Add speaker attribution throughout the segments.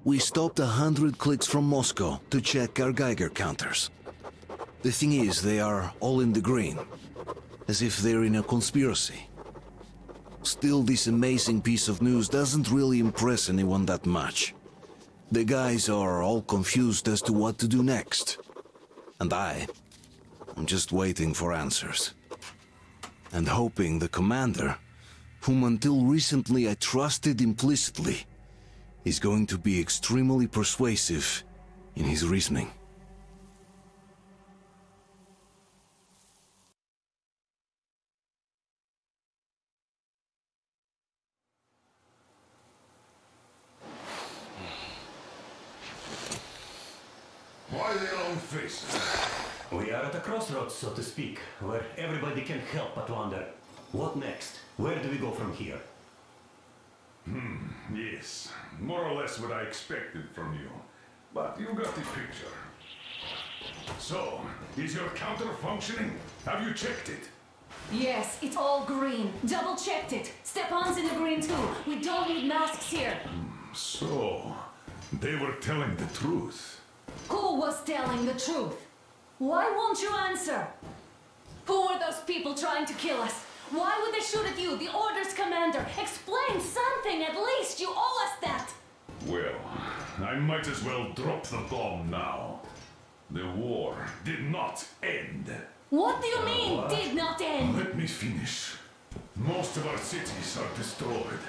Speaker 1: We stopped 100 clicks from Moscow to check our Geiger counters. The thing is, they are all in the green, as if they're in a conspiracy. Still, this amazing piece of news doesn't really impress anyone that much. The guys are all confused as to what to do next. And I'm just waiting for answers. And hoping the commander, whom until recently I trusted implicitly, is going to be extremely persuasive in his reasoning.
Speaker 2: Why the long faces?
Speaker 3: We are at a crossroads, so to speak, where everybody can help but wonder, what next? Where do we go from here?
Speaker 2: Yes, more or less what I expected from you. But you got the picture. So, is your counter functioning? Have you checked it?
Speaker 4: Yes, it's all green. Double-checked it. Stepan's in the green too. We don't need masks here.
Speaker 2: So, they were telling the truth.
Speaker 4: Who was telling the truth? Why won't you answer? Who were those people trying to kill us? Why would they shoot at you, the Order's commander? Explain something, at least! You owe us that!
Speaker 2: Well, I might as well drop the bomb now. The war did not end.
Speaker 4: What do you mean, did not end?
Speaker 2: Let me finish. Most of our cities are destroyed.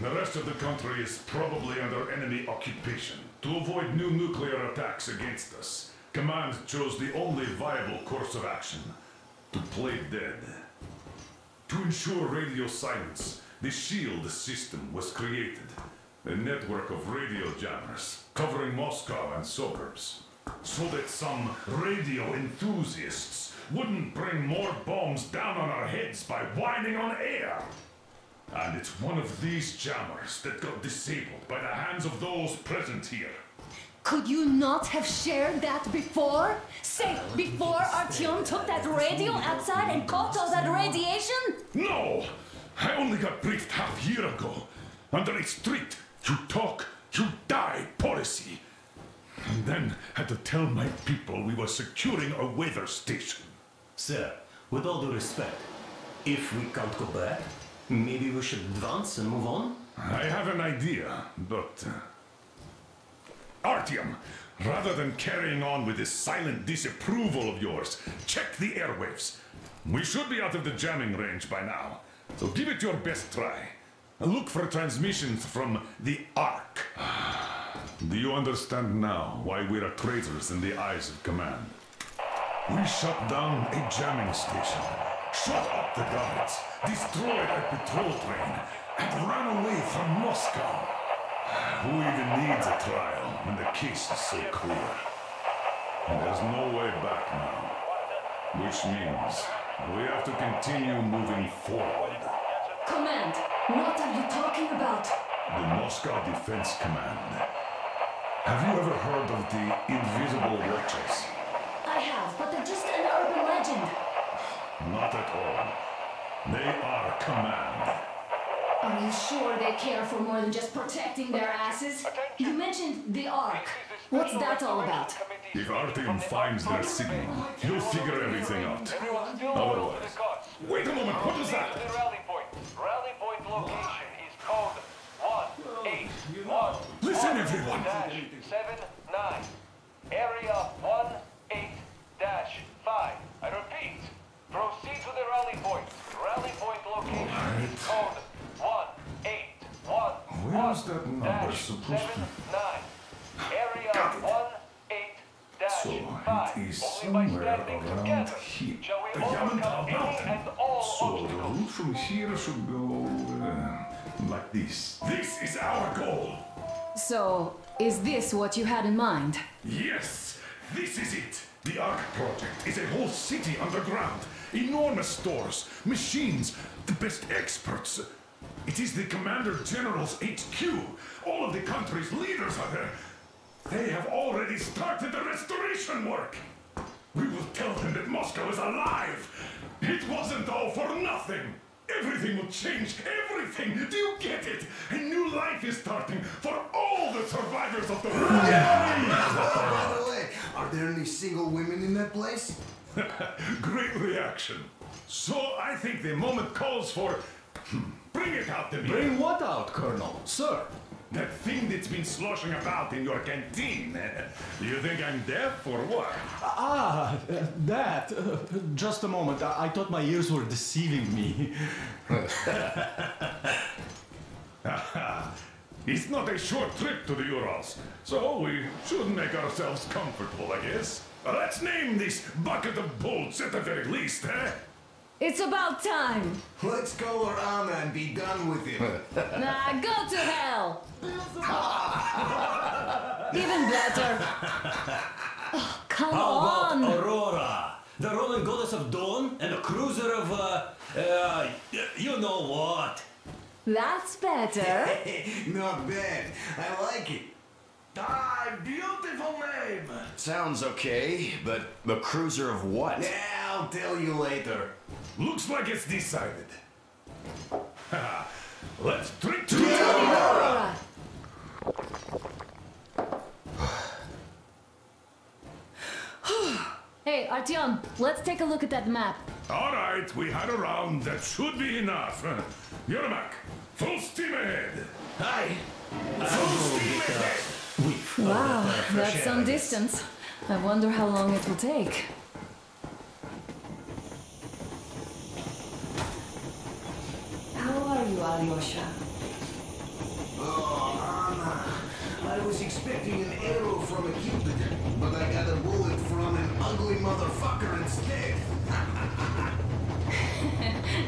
Speaker 2: The rest of the country is probably under enemy occupation. To avoid new nuclear attacks against us, Command chose the only viable course of action: to play dead. To ensure radio silence, the SHIELD system was created. A network of radio jammers covering Moscow and suburbs. So that some radio enthusiasts wouldn't bring more bombs down on our heads by whining on air. And it's one of these jammers that got disabled by the hands of those present here.
Speaker 4: Could you not have shared that before? Say, before Artyom took that radio outside and caught all that radiation?
Speaker 2: No! I only got briefed half year ago. Under a strict, you talk, you die policy. And then had to tell my people we were securing a weather station.
Speaker 3: Sir, with all due respect, if we can't go back, maybe we should advance and move on?
Speaker 2: I have an idea, but... Artyom, rather than carrying on with this silent disapproval of yours, check the airwaves. We should be out of the jamming range by now, so give it your best try. Look for transmissions from the Ark. Do you understand now why we're traitors in the eyes of Command? We shut down a jamming station, shut up the guards, destroyed a patrol train, and ran away from Moscow. Who even needs a trial when the case is so clear? And there's no way back now. Which means we have to continue moving forward.
Speaker 4: Command, what are you talking about?
Speaker 2: The Moscow Defense Command. Have you ever heard of the Invisible Watchers?
Speaker 4: I have, but they're just an urban legend.
Speaker 2: Not at all. They are Command.
Speaker 4: Are you sure they care for more than just protecting their asses? You mentioned the Ark. What's that all about?
Speaker 2: If Artyom finds their signal, you'll figure everything out. Otherwise... Wait a moment, what is that?
Speaker 5: Rally point location is code 181.
Speaker 2: Listen, everyone!
Speaker 5: 79. Area 18-5. I repeat, proceed to the rally point. Rally point location is code 181.
Speaker 2: Where's that number supposed to be?
Speaker 5: Area 18-5.
Speaker 2: So, it is somewhere around here. The Yamantau Mountain. So, the route from here should go... like this. This is our goal!
Speaker 4: So, is this what you had in mind?
Speaker 2: Yes! This is it! The Ark project is a whole city underground. Enormous stores, machines, the best experts. It is the Commander General's HQ. All of the country's leaders are there. They have already started the restoration work. We will tell them that Moscow is alive. It wasn't all for nothing. Everything will change, everything. Do you get it? A new life is starting for all all the survivors of the
Speaker 6: By the way, are there any single women in that place?
Speaker 2: Great reaction. So I think the moment calls for... Bring it out to me.
Speaker 7: Bring what out, Colonel? Sir?
Speaker 2: That thing that's been sloshing about in your canteen. You think I'm deaf or what?
Speaker 7: That. Just a moment. I thought my ears were deceiving me.
Speaker 2: It's not a short trip to the Urals, so we should make ourselves comfortable, I guess. Let's name this bucket of bolts at the very least, eh?
Speaker 4: It's about time.
Speaker 6: Let's call her Anna and be done with it.
Speaker 4: Nah, go to hell. Even better. Oh, come
Speaker 3: How
Speaker 4: on.
Speaker 3: about Aurora? The rolling goddess of dawn and a cruiser of, you know what?
Speaker 4: That's better.
Speaker 6: Not bad. I like it.
Speaker 5: Ah, beautiful name.
Speaker 8: Sounds okay, but the cruiser of what?
Speaker 6: Yeah, I'll tell you later.
Speaker 2: Looks like it's decided. Let's drink to
Speaker 4: Aurora. Hey, Artyom, let's take a look at that map.
Speaker 2: All right, we had a round. That should be enough. Yermak, full steam ahead.
Speaker 3: Hi.
Speaker 2: Full steam ahead.
Speaker 4: Wow, that's some distance. I wonder how long it will take. How are you, Alyosha?
Speaker 6: Oh, Anna. I was expecting an arrow from a cupid, but I got a bullet from an ugly motherfucker instead.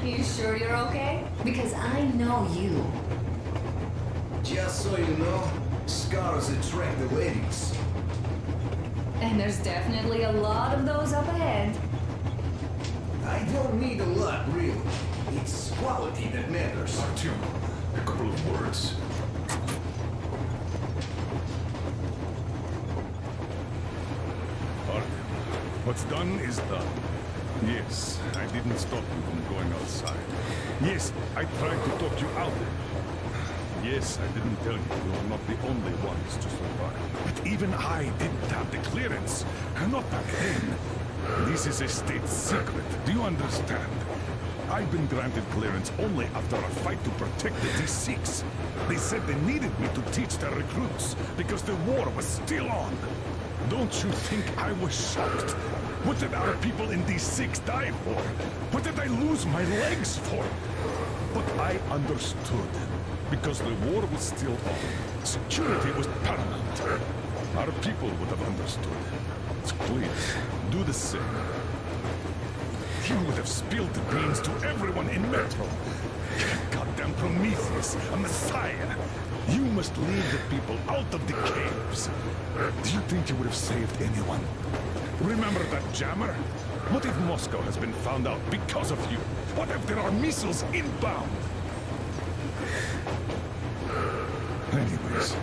Speaker 4: You sure you're okay? Because I know you.
Speaker 6: Just so you know, scars attract the ladies.
Speaker 4: And there's definitely a lot of those up ahead.
Speaker 6: I don't need a lot, really. It's quality that matters.
Speaker 2: Artyom, a couple of words. Artyom, what's done is done. Yes, I didn't stop you from going outside. Yes, I tried to talk you out of it. Yes, I didn't tell you you're not the only ones to survive. But even I didn't have the clearance. Not back then. This is a state secret. Do you understand? I've been granted clearance only after a fight to protect the D6. They said they needed me to teach their recruits because the war was still on. Don't you think I was shocked? What did our people in D6 die for? What did I lose my legs for? But I understood. Because the war was still on. Security was paramount. Our people would have understood. So please, do the same. You would have spilled the beans to everyone in Metro. Goddamn Prometheus, a messiah. You must lead the people out of the caves. Do you think you would have saved anyone? Remember that jammer? What if Moscow has been found out because of you? What if there are missiles inbound? Anyways,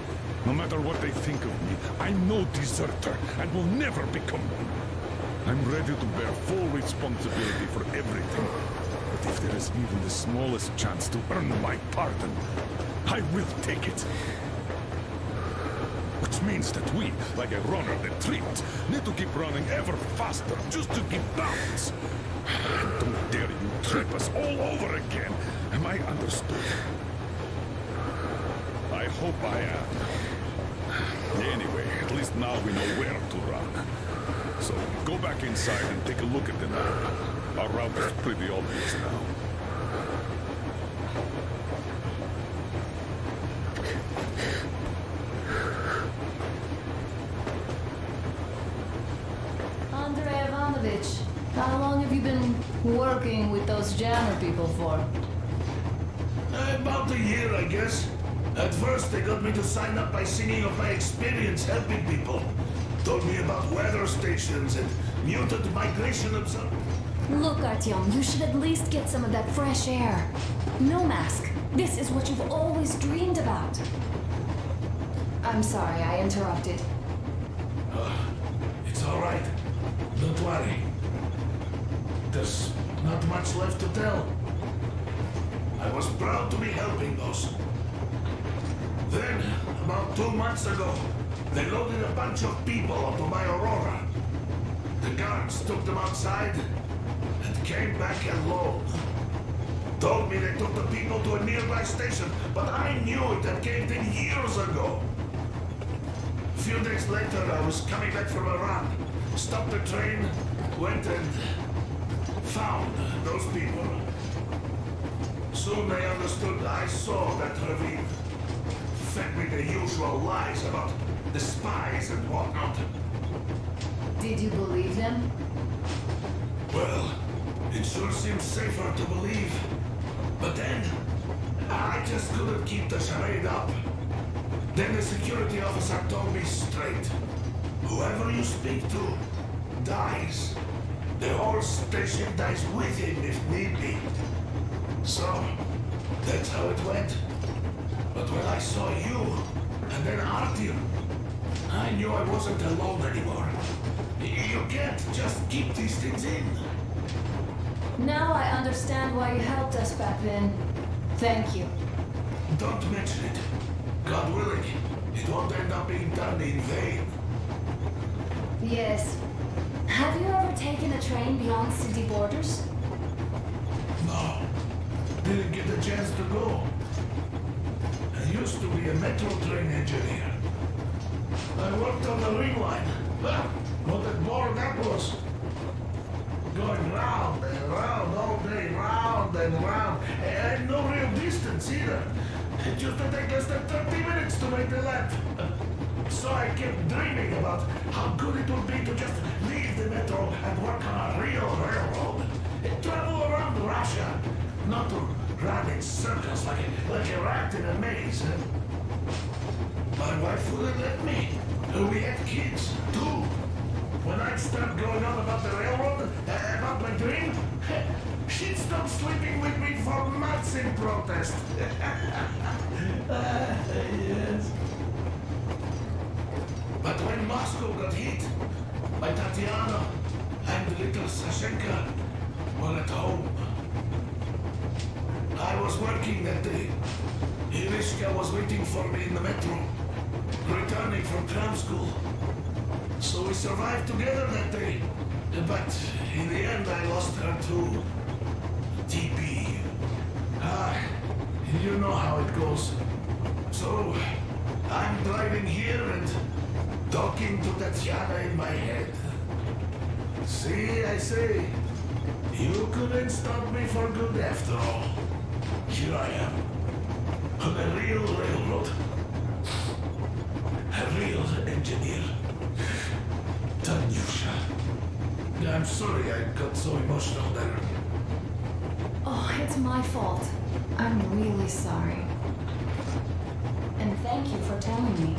Speaker 2: no matter what they think of me, I'm no deserter and will never become one. I'm ready to bear full responsibility for everything. But if there is even the smallest chance to earn my pardon, I will take it. Which means that we, like a runner that tripped, need to keep running ever faster just to keep balance. And don't dare you trip us all over again. Am I understood? I hope I am. Anyway, at least now we know where to run. So, go back inside and take a look at the map. Our route is pretty obvious now.
Speaker 4: Andrei Ivanovich, how long have you been working with those jammer people for?
Speaker 5: About a year, I guess. At first, they got me to sign up by singing of my experience helping people. Told me about weather stations and mutant migration observers.
Speaker 4: Look, Artyom, you should at least get some of that fresh air. No mask. This is what you've always dreamed about. I'm sorry, I interrupted.
Speaker 5: It's all right. Don't worry. There's not much left to tell. I was proud to be helping those. Then, about 2 months ago, they loaded a bunch of people onto my Aurora. The guards took them outside and came back alone. Told me they took the people to a nearby station, but I knew it had caved in years ago. A few days later, I was coming back from a run. Stopped the train, went and found those people. Soon they understood I saw that ravine. Fed me the usual lies about the spies and whatnot.
Speaker 4: Did you believe them?
Speaker 5: Well, it sure seems safer to believe. But then, I just couldn't keep the charade up. Then the security officer told me straight. Whoever you speak to dies. The whole station dies with him if need be. So, that's how it went. But when I saw you, and then Artyom, I knew I wasn't alone anymore. You can't just keep these things in.
Speaker 4: Now I understand why you helped us back then. Thank you.
Speaker 5: Don't mention it. God willing, it won't end up being done in vain.
Speaker 4: Yes. Have you ever taken a train beyond city borders?
Speaker 5: No. Didn't get the chance to go. I used to be a metro train engineer. I worked on the ring line. What a bore that was. Going round and round all day, round and round. And no real distance either. It used to take less than 30 minutes to make the lap. So I kept dreaming about how good it would be to just leave the metro and work on a real railroad. And travel around Russia. Not to run in circles like a rat in a maze. My wife wouldn't let me. We had kids, too. When I'd start going on about the railroad, about my dream, she'd stop sleeping with me for months in protest. Yes. But when Moscow got hit, my Tatiana and little Sashenka were at home. I was working that day. Irishka was waiting for me in the metro, returning from cram school. So we survived together that day. But in the end, I lost her to TB. You know how it goes. So I'm driving here and talking to Tatiana in my head. See, I say, you couldn't stop me for good after all. Here I am, on a real railroad. A real engineer. Tanyusha. I'm sorry I got so emotional there.
Speaker 4: Oh, it's my fault. I'm really sorry. And thank you for telling me.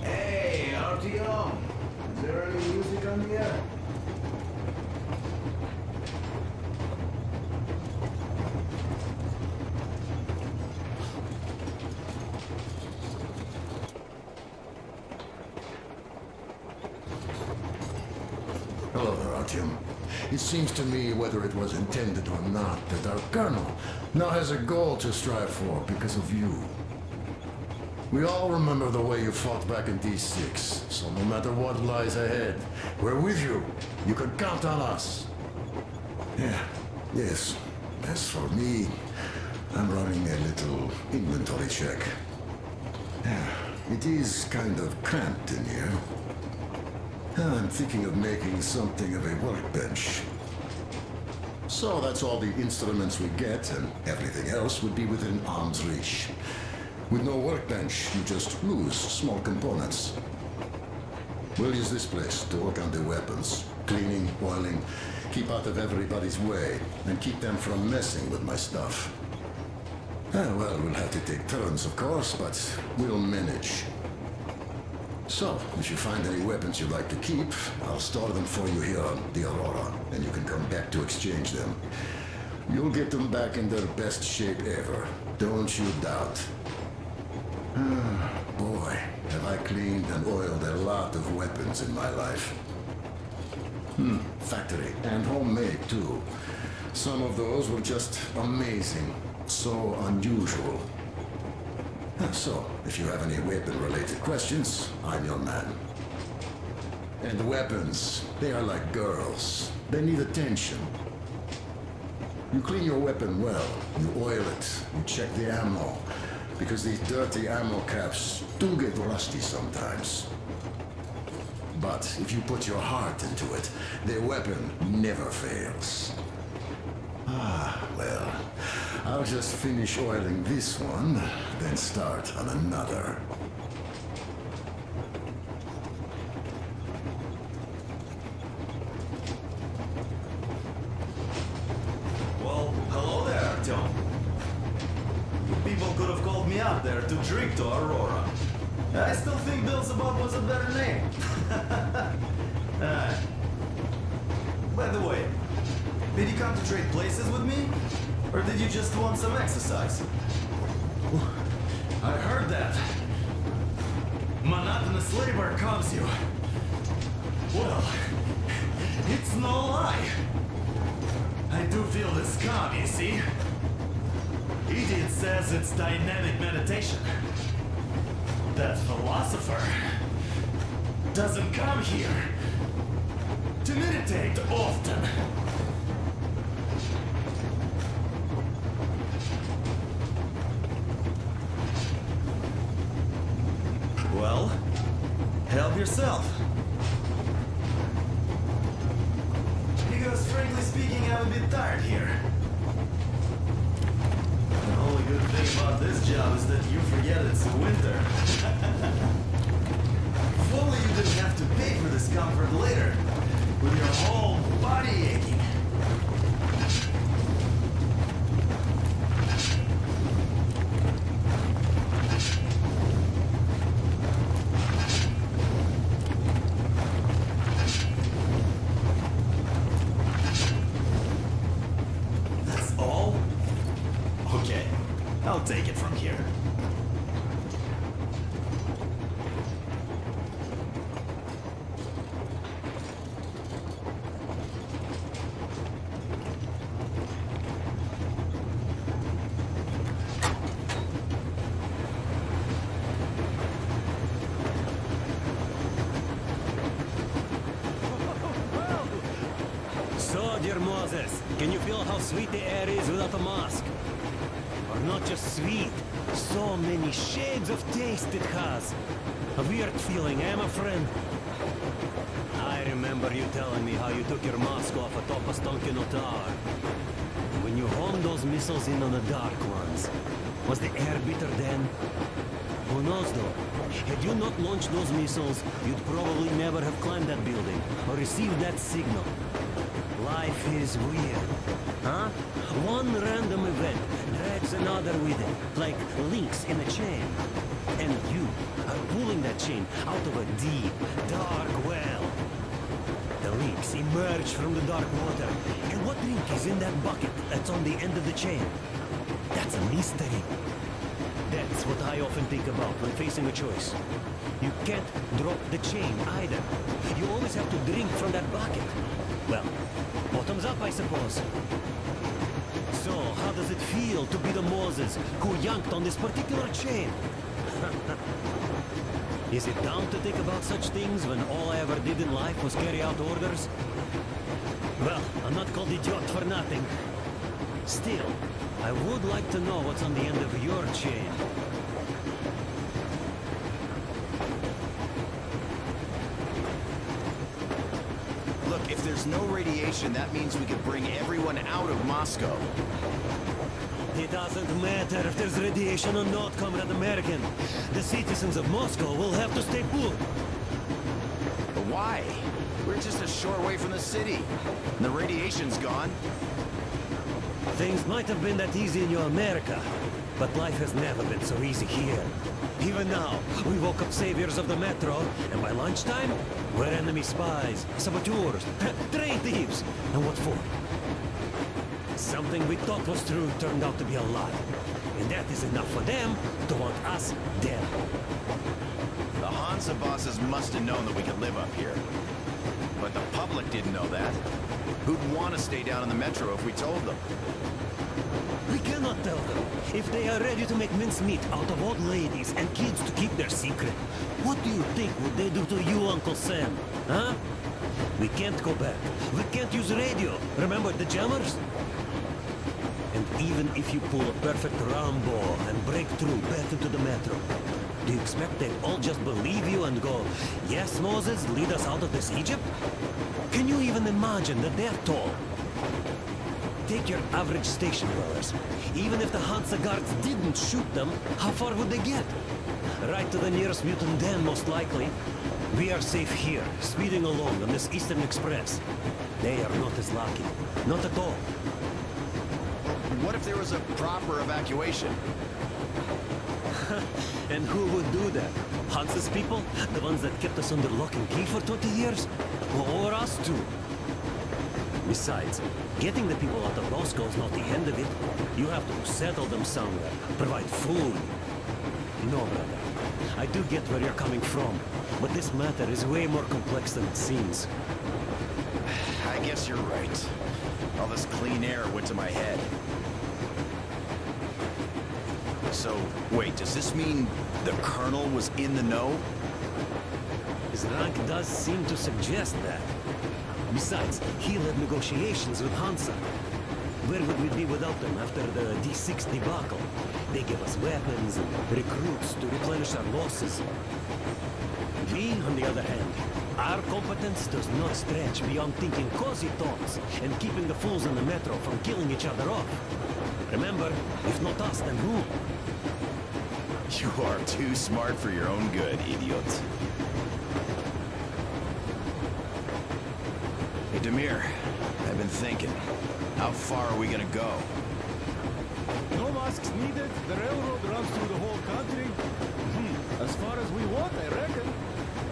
Speaker 6: Hey, Artyom! Is there any music on the air?
Speaker 9: Hello there, Artyom. It seems to me, whether it was intended or not, that our colonel now has a goal to strive for because of you. We all remember the way you fought back in D6, so no matter what lies ahead, we're with you. You can count on us. Yeah, yes. As for me, I'm running a little inventory check. Yeah, it is kind of cramped in here. I'm thinking of making something of a workbench. So that's all the instruments we get, and everything else would be within arm's reach. With no workbench, you just lose small components. We'll use this place to work on the weapons. Cleaning, oiling, keep out of everybody's way, and keep them from messing with my stuff. Well, we'll have to take turns, of course, but we'll manage. So, if you find any weapons you'd like to keep, I'll store them for you here on the Aurora, and you can come back to exchange them. You'll get them back in their best shape ever. Don't you doubt. Boy, have I cleaned and oiled a lot of weapons in my life. Factory and homemade, too. Some of those were just amazing. so unusual. So, if you have any weapon-related questions, I'm your man. And weapons, they are like girls. They need attention. You clean your weapon well, you oil it, you check the ammo, because these dirty ammo caps do get rusty sometimes. But if you put your heart into it, the weapon never fails. Ah, well, I'll just finish oiling this one, then start on another.
Speaker 10: Well, hello there, Artyom. People could have called me out there to drink to Aurora. I still think Beelzebub was a better name. By the way, did you come to trade places with me? Or did you just want some exercise? I heard that. Monotonous labor calms you. Well, it's no lie. I do feel this calm, you see? Idiot says it's dynamic meditation. That philosopher doesn't come here to meditate often. Well, help yourself. Because frankly speaking, I'm a bit tired here. The only good thing about this job is that you forget it's winter. If only you didn't have to pay for this comfort later, with your whole body aching. That's all? Okay, I'll take it from here.
Speaker 3: So, dear Moses, can you feel how sweet the air is without a mask? Or not just sweet, so many shades of taste it has. A weird feeling, eh, my friend? I remember you telling me how you took your mask off atop a Stonkino tower. When you homed those missiles in on the Dark Ones, was the air bitter then? Who knows though? Had you not launched those missiles, you'd probably never have climbed that building or received that signal. Life is weird, huh? One random event drags another with it, like links in a chain. And you are pulling that chain out of a deep, dark well. The links emerge from the dark water. And what link is in that bucket that's on the end of the chain? That's a mystery. That's what I often think about when facing a choice. You can't drop the chain either. You always have to drink from that bucket. Well, bottoms up, I suppose. So, how does it feel to be the Moses who yanked on this particular chain? Is it down to think about such things when all I ever did in life was carry out orders? Well, I'm not called idiot for nothing. Still, I would like to know what's on the end of your chain.
Speaker 8: Look, if there's no radiation, that means we could bring everyone out of Moscow.
Speaker 3: It doesn't matter if there's radiation or not, Comrade American. The citizens of Moscow will have to stay put.
Speaker 8: But why? We're just a short way from the city. And the radiation's gone.
Speaker 3: Things might have been that easy in your America, but life has never been so easy here. Even now, we woke up saviors of the metro, and by lunchtime, we're enemy spies, saboteurs, train thieves. And what for? Something we thought was true turned out to be a lie. And that is enough for them to want us dead.
Speaker 8: The Hansa bosses must have known that we could live up here. But the public didn't know that. Who'd want to stay down in the metro if we told them?
Speaker 3: We cannot tell them. If they are ready to make mincemeat out of old ladies and kids to keep their secret, what do you think would they do to you, Uncle Sam? Huh? We can't go back. We can't use radio. Remember the jammers? And even if you pull a perfect Rambo and break through back into the metro, do you expect they'll all just believe you and go, yes, Moses, lead us out of this Egypt? Can you even imagine the death toll? Take your average station dwellers. Even if the Hansa guards didn't shoot them, how far would they get? Right to the nearest mutant den, most likely. We are safe here, speeding along on this Eastern Express. They are not as lucky. Not at all.
Speaker 8: What if there was a proper evacuation?
Speaker 3: And who would do that? Hansa's people? The ones that kept us under lock and key for 20 years? Or us too? Besides, getting the people out of Moscow is not the end of it. You have to settle them somewhere, provide food. No, brother. I do get where you're coming from, but this matter is way more complex than it seems.
Speaker 8: I guess you're right. All this clean air went to my head. So, wait, does this mean the Colonel was in the know?
Speaker 3: His rank does seem to suggest that. Besides, he led negotiations with Hansa. Where would we be without them after the D6 debacle? They gave us weapons and recruits to replenish our losses. We, on the other hand, our competence does not stretch beyond thinking cozy thoughts and keeping the fools in the metro from killing each other off. Remember, if not us, then who?
Speaker 8: You are too smart for your own good, idiot. Hey, Demir, I've been thinking. How far are we gonna go?
Speaker 11: No masks needed. The railroad runs through the whole country. As far as we want, I reckon.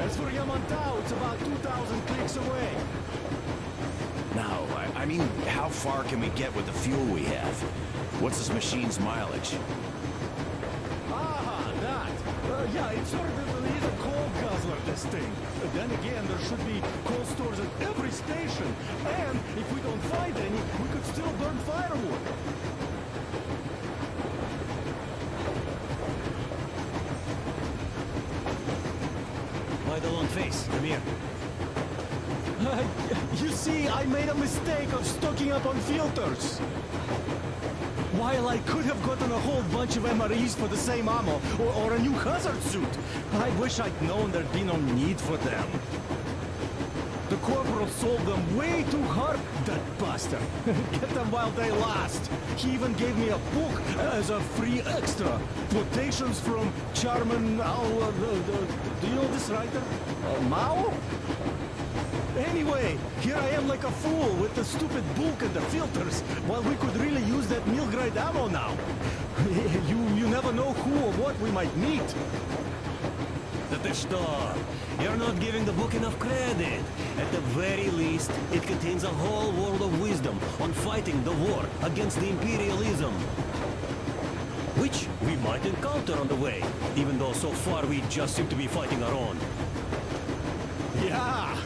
Speaker 11: As for Yamantau, it's about 2,000 clicks away.
Speaker 8: No, I mean, how far can we get with the fuel we have? What's this machine's mileage?
Speaker 11: Yeah, it sort of is a coal guzzler, this thing. But then again, there should be coal stores at every station. And if we don't find any, we could still burn firewood.
Speaker 3: Why the long face, Demir?
Speaker 11: You see, I made a mistake of stocking up on filters. While I could have gotten a whole bunch of MREs for the same ammo, or a new hazard suit, I wish I'd known there'd be no need for them. The corporal sold them way too hard, that bastard. Get them while they last. He even gave me a book as a free extra. Quotations from Charman... do you know this writer? Mao? Anyway, here I am like a fool with the stupid book and the filters, while we could really use that meal-grade ammo now. You never know who or what we might meet.
Speaker 3: You're not giving the book enough credit. At the very least, it contains a whole world of wisdom on fighting the war against the imperialism. Which we might encounter on the way, even though so far we just seem to be fighting our own.
Speaker 11: Yeah,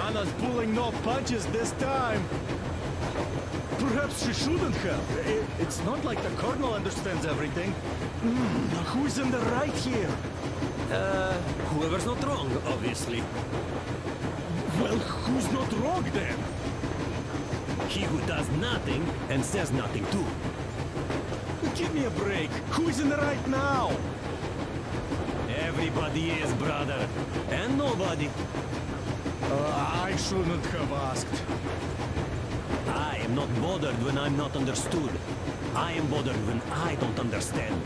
Speaker 11: Anna's pulling no punches this time. Perhaps she shouldn't have. It's not like the Colonel understands everything. Who's in the right here?
Speaker 3: Whoever's not wrong, obviously.
Speaker 11: Well, who's not wrong then?
Speaker 3: He who does nothing and says nothing too.
Speaker 11: Give me a break. Who's in the right now?
Speaker 3: Everybody is, brother. And nobody.
Speaker 11: I shouldn't have asked.
Speaker 3: I am not bothered when I'm not understood. I am bothered when I don't understand.